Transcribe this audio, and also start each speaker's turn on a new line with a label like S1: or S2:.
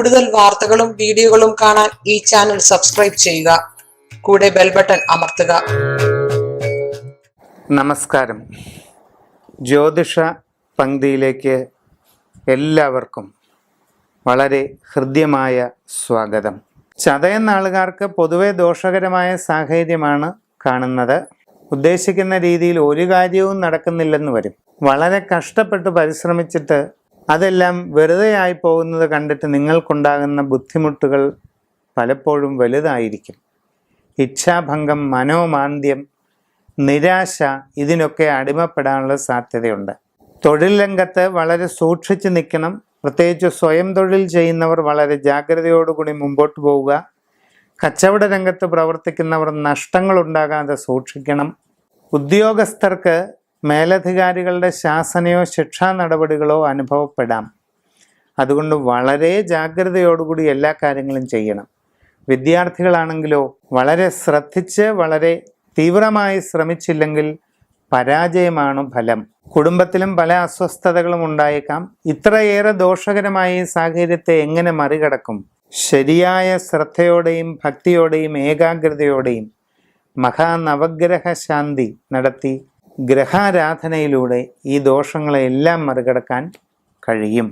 S1: കൂടുതൽ വാർത്തകളും വീഡിയോകളും കാണാൻ ഈ ചാനൽ സബ്സ്ക്രൈബ് ചെയ്യുക. കൂടെ ബെൽ ബട്ടൺ അമർത്തുക.
S2: നമസ്കാരം. ജ്യോതിഷ പങ്ക്തിയിലേക്ക് എല്ലാവർക്കും വളരെ ഹൃദ്യമായ സ്വാഗതം. ചതയം നാളുകാർക്ക് പൊതുവെ ദോഷകരമായ സാഹചര്യമാണ് കാണുന്നത്. ഉദ്ദേശിക്കുന്ന രീതിയിൽ ഒരു കാര്യവും നടക്കുന്നില്ലെന്ന് വരും. വളരെ കഷ്ടപ്പെട്ട് പരിശ്രമിച്ചിട്ട് അതെല്ലാം വെറുതെ ആയി പോകുന്നത് കണ്ടിട്ട് നിങ്ങൾക്കുണ്ടാകുന്ന ബുദ്ധിമുട്ടുകൾ പലപ്പോഴും വലുതായിരിക്കും. ഇച്ഛാഭംഗം, മനോമാന്ദ്യം, നിരാശ ഇതിനൊക്കെ അടിമപ്പെടാനുള്ള സാധ്യതയുണ്ട്. തൊഴിൽ രംഗത്ത് വളരെ സൂക്ഷിച്ച് നിൽക്കണം. പ്രത്യേകിച്ച് സ്വയം തൊഴിൽ ചെയ്യുന്നവർ വളരെ ജാഗ്രതയോടുകൂടി മുമ്പോട്ട് പോവുക. കച്ചവട രംഗത്ത് പ്രവർത്തിക്കുന്നവർ നഷ്ടങ്ങളുണ്ടാകാതെ സൂക്ഷിക്കണം. ഉദ്യോഗസ്ഥർക്ക് മേലധികാരികളുടെ ശാസനയോ ശിക്ഷാ നടപടികളോ അനുഭവപ്പെടാം. അതുകൊണ്ട് വളരെ ജാഗ്രതയോടുകൂടി എല്ലാ കാര്യങ്ങളും ചെയ്യണം. വിദ്യാർത്ഥികളാണെങ്കിലോ വളരെ ശ്രദ്ധിച്ച് വളരെ തീവ്രമായി ശ്രമിച്ചില്ലെങ്കിൽ പരാജയമാണ് ഫലം. കുടുംബത്തിലും പല അസ്വസ്ഥതകളും ഉണ്ടായേക്കാം. ഇത്രയേറെ ദോഷകരമായ ഈ സാഹചര്യത്തെ എങ്ങനെ മറികടക്കും? ശരിയായ ശ്രദ്ധയോടെയും ഭക്തിയോടെയും ഏകാഗ്രതയോടെയും മഹാനവഗ്രഹ ശാന്തി നടത്തി ഗ്രഹാരാധനയിലൂടെ ഈ ദോഷങ്ങളെല്ലാം മറികടക്കാൻ കഴിയും.